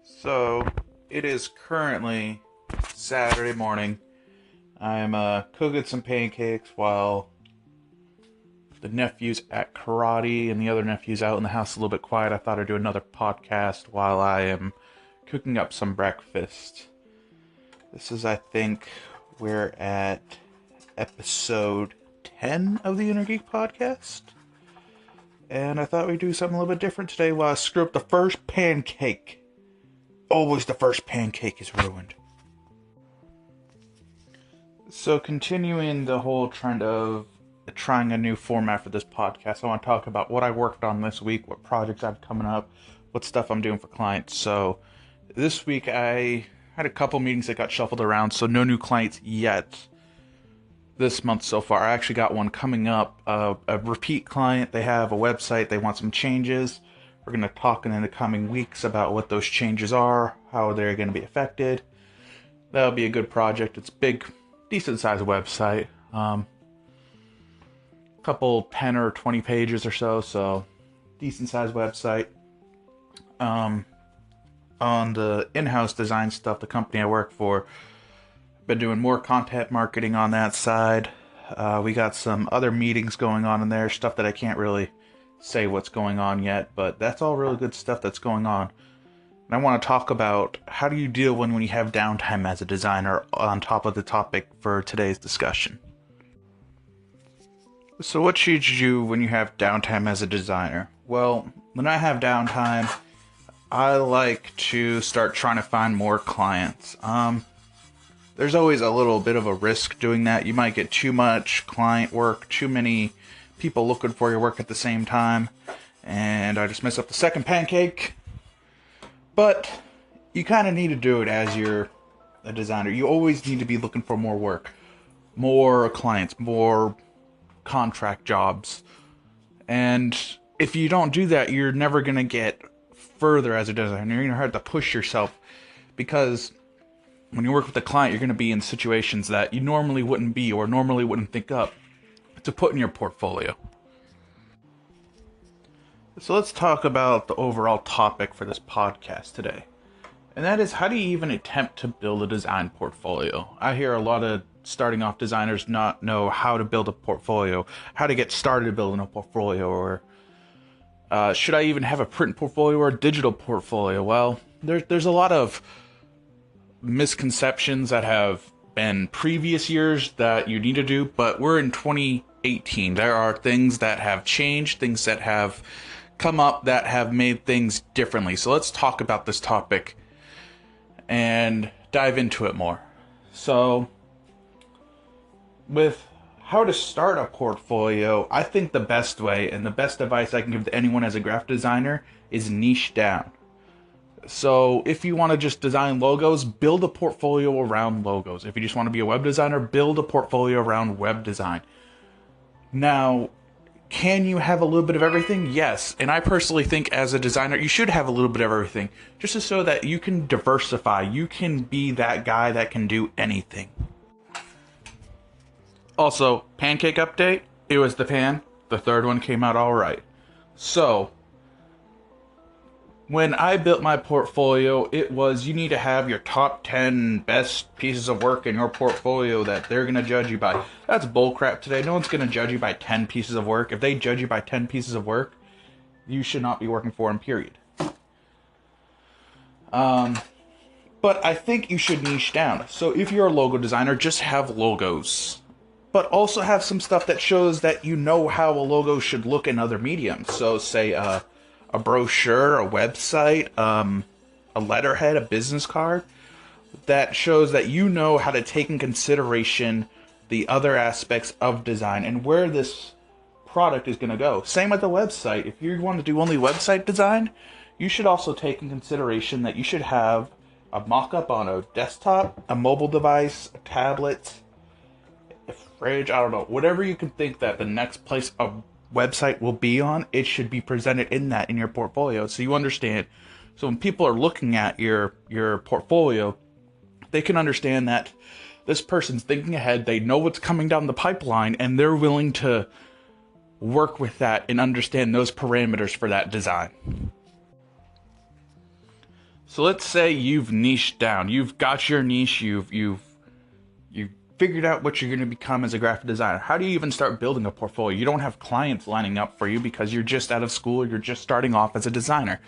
So, it is currently Saturday morning. I'm cooking some pancakes while the nephew's at karate and the other nephew's out in the house a little bit quiet. I thought I'd do another podcast while I am cooking up some breakfast. This is, I think, we're at episode 10 of the Geek podcast. And I thought we'd do something a little bit different today while I screw up the first pancake. Always the first pancake is ruined. So continuing the whole trend of trying a new format for this podcast, I want to talk about what I worked on this week, what projects I have coming up, what stuff I'm doing for clients. So this week I had a couple meetings that got shuffled around, so no new clients yet this month so far. I actually got one coming up, a repeat client. They have a website, they want some changes. We're going to talk in the coming weeks about what those changes are, how they're going to be affected. That'll be a good project. It's a big, decent-sized website. Couple 10 or 20 pages or so decent-sized website. On the in-house design stuff, the company I work for, been doing more content marketing on that side. We got some other meetings going on in there, stuff that I can't really say what's going on yet, but that's all really good stuff that's going on. And I want to talk about how do you deal when you have downtime as a designer on top of the topic for today's discussion. So what should you do when you have downtime as a designer? Well, when I have downtime, I like to start trying to find more clients. There's always a little bit of a risk doing that. You might get too much client work, too many people looking for your work at the same time, and I just messed up the second pancake. But you kind of need to do it as you're a designer. You always need to be looking for more work, more clients, more contract jobs. And if you don't do that, you're never going to get further as a designer. You're going to have to push yourself, because when you work with a client, you're going to be in situations that you normally wouldn't be or normally wouldn't think up to put in your portfolio. So let's talk about the overall topic for this podcast today. And that is, how do you even attempt to build a design portfolio? I hear a lot of starting off designers not know how to build a portfolio, how to get started building a portfolio, or should I even have a print portfolio or a digital portfolio? Well, there's a lot of misconceptions that have been previous years that you need to do, but we're in 2018. There are things that have changed, things that have come up that have made things differently. So let's talk about this topic and dive into it more. So with how to start a portfolio, I think the best way and the best advice I can give to anyone as a graphic designer is niche down. So if you want to just design logos, build a portfolio around logos. If you just want to be a web designer, build a portfolio around web design. Now, can you have a little bit of everything? Yes. And I personally think as a designer, you should have a little bit of everything, just so that you can diversify. You can be that guy that can do anything. Also, pancake update. It was the pan. The third one came out all right. So when I built my portfolio, it was, you need to have your top 10 best pieces of work in your portfolio that they're going to judge you by. That's bullcrap today. No one's going to judge you by 10 pieces of work. If they judge you by 10 pieces of work, you should not be working for them, period. But I think you should niche down. So if you're a logo designer, just have logos. But also have some stuff that shows that you know how a logo should look in other mediums. So say a brochure, a website, a letterhead, a business card that shows that you know how to take in consideration the other aspects of design and where this product is going to go. Same with the website. If you want to do only website design, you should also take in consideration that you should have a mock-up on a desktop, a mobile device, a tablet, a fridge, I don't know, whatever you can think that the next place a website will be on, it should be presented in your portfolio, so you understand. So when people are looking at your portfolio, they can understand that this person's thinking ahead, they know what's coming down the pipeline, and they're willing to work with that and understand those parameters for that design. So let's say you've niched down. You've got your niche. You've figured out what you're going to become as a graphic designer. How do you even start building a portfolio? You don't have clients lining up for you because you're just out of school. You're just starting off as a designer.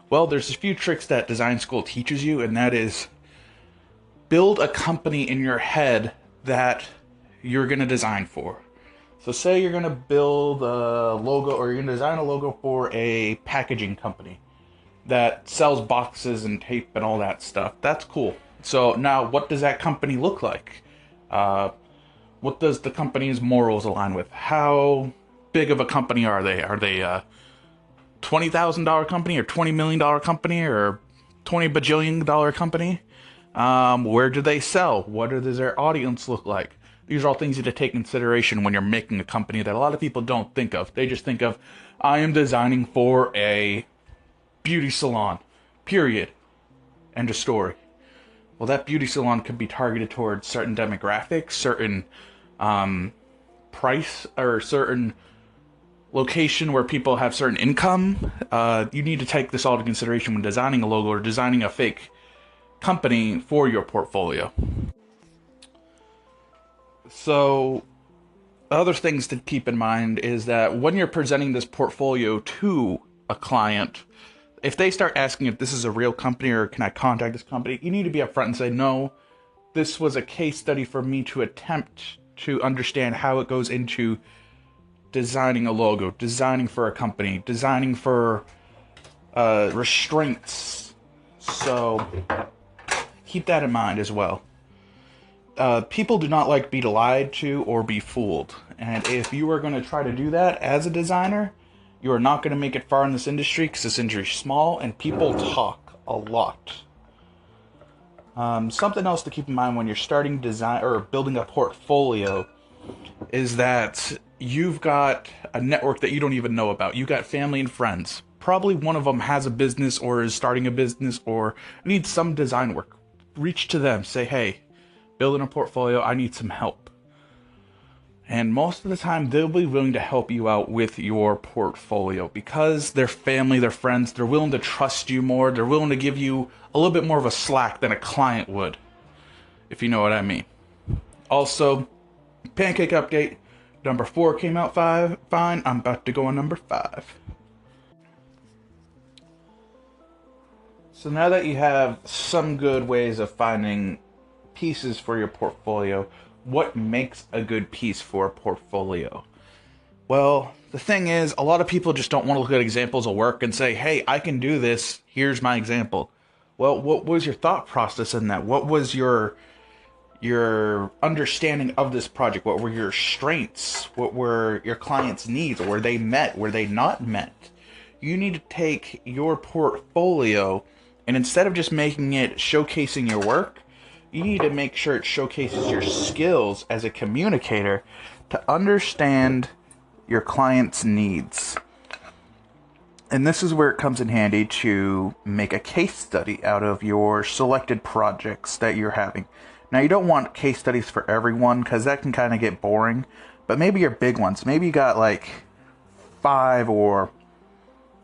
Well, there's a few tricks that design school teaches you, and that is build a company in your head that you're going to design for. So say you're going to build a logo, or you're going to design a logo for a packaging company that sells boxes and tape and all that stuff. That's cool. So now what does that company look like? What does the company's morals align with? How big of a company are they? Are they a $20,000 company or $20 million company or $20 bajillion company? Where do they sell? What does their audience look like? These are all things you have to take into consideration when you're making a company that a lot of people don't think of. They just think of, I am designing for a beauty salon, period. End of story. Well, that beauty salon could be targeted towards certain demographics, certain price, or certain location where people have certain income. You need to take this all into consideration when designing a logo or designing a fake company for your portfolio. So, other things to keep in mind is that when you're presenting this portfolio to a client, if they start asking if this is a real company or can I contact this company, you need to be upfront and say, no, this was a case study for me to attempt to understand how it goes into designing a logo, designing for a company, designing for restraints. So keep that in mind as well. People do not like be lied to or be fooled. And if you are going to try to do that as a designer, you are not going to make it far in this industry because this industry is small and people talk a lot. Something else to keep in mind when you're starting design or building a portfolio is that you've got a network that you don't even know about. You got family and friends. Probably one of them has a business or is starting a business or needs some design work. Reach to them. Say, hey, building a portfolio, I need some help. And most of the time, they'll be willing to help you out with your portfolio because they're family, they're friends, they're willing to trust you more, they're willing to give you a little bit more of a slack than a client would, if you know what I mean. Also, pancake update, number 4 came out fine, I'm about to go on number 5. So now that you have some good ways of finding pieces for your portfolio, what makes a good piece for a portfolio? Well, the thing is, a lot of people just don't want to look at examples of work and say, hey, I can do this, here's my example. Well, what was your thought process in that? What was your understanding of this project? What were your strengths? What were your clients' needs? Were they met? Were they not met? You need to take your portfolio and instead of just making it showcasing your work, you need to make sure it showcases your skills as a communicator to understand your client's needs. And this is where it comes in handy to make a case study out of your selected projects that you're having. Now, you don't want case studies for everyone because that can kind of get boring, but maybe your big ones. Maybe you got like 5 or,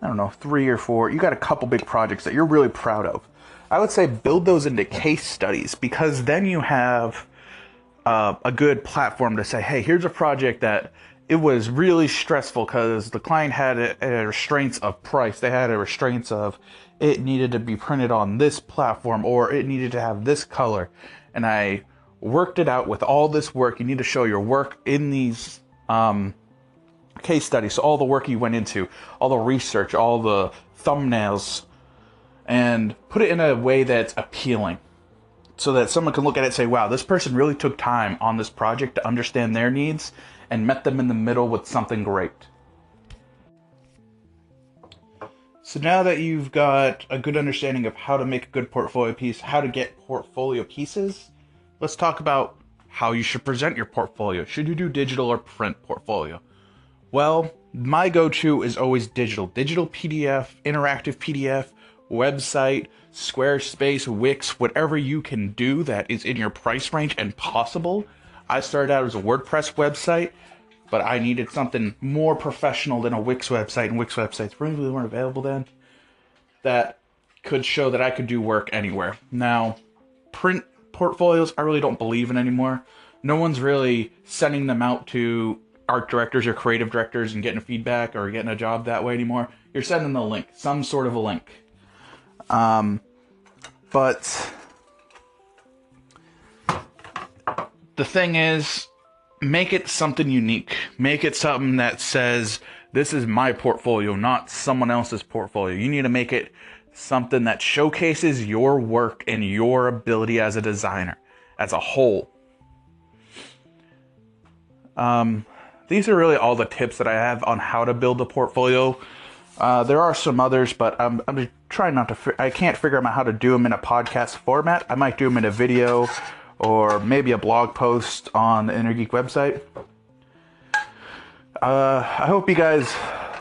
3 or 4. You got a couple big projects that you're really proud of. I would say build those into case studies because then you have a good platform to say, hey, here's a project that it was really stressful because the client had a restraints of price. They had a restraints of it needed to be printed on this platform or it needed to have this color. And I worked it out with all this work. You need to show your work in these case studies. So all the work you went into, all the research, all the thumbnails, and put it in a way that's appealing so that someone can look at it and say, wow, this person really took time on this project to understand their needs and met them in the middle with something great. So now that you've got a good understanding of how to make a good portfolio piece, how to get portfolio pieces, let's talk about how you should present your portfolio. Should you do digital or print portfolio? Well, my go-to is always digital. Digital PDF, interactive PDF, website, Squarespace, Wix, whatever you can do that is in your price range and possible. I started out as a WordPress website, but I needed something more professional than a Wix website, and Wix websites really weren't available then. That could show that I could do work anywhere. Now, print portfolios, I really don't believe in anymore. No one's really sending them out to art directors or creative directors and getting feedback or getting a job that way anymore. You're sending a link, some sort of a link. But the thing is, make it something unique. Make it something that says, this is my portfolio, not someone else's portfolio. You need to make it something that showcases your work and your ability as a designer as a whole. These are really all the tips that I have on how to build a portfolio. There are some others, but I'm trying not to. I can't figure out how to do them in a podcast format. I might do them in a video or maybe a blog post on the Inner Geek website. I hope you guys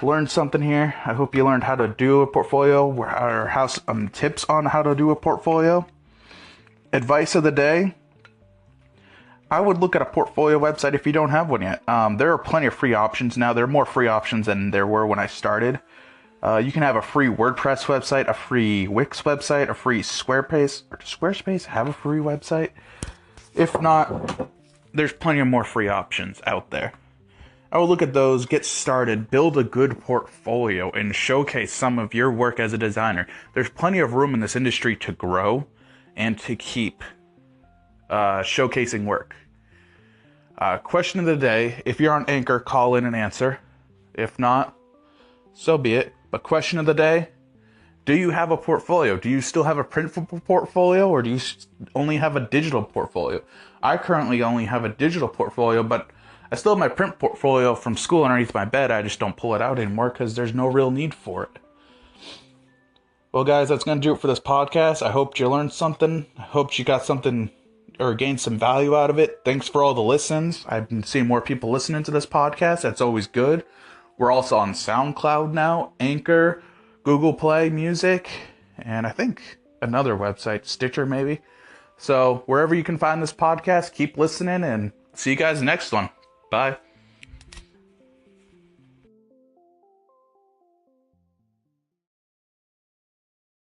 learned something here. I hope you learned how to do a portfolio or how some tips on how to do a portfolio. Advice of the day: I would look at a portfolio website if you don't have one yet. There are plenty of free options now. There are more free options than there were when I started. You can have a free WordPress website, a free Wix website, a free Squarespace. Or does Squarespace have a free website? If not, there's plenty of more free options out there. I would look at those, get started, build a good portfolio, and showcase some of your work as a designer. There's plenty of room in this industry to grow and to keep showcasing work. Question of the day: if you're on Anchor, call in and answer. If not, so be it. But question of the day: do you have a portfolio? Do you still have a print portfolio, or do you only have a digital portfolio? I currently only have a digital portfolio, but I still have my print portfolio from school underneath my bed. I just don't pull it out anymore because there's no real need for it. Well, guys, that's going to do it for this podcast. I hope you learned something. I hope you got something or gained some value out of it. Thanks for all the listens. I've been seeing more people listening to this podcast. That's always good. We're also on SoundCloud now, Anchor, Google Play Music, and I think another website, Stitcher maybe. So wherever you can find this podcast, keep listening, and see you guys next one. Bye.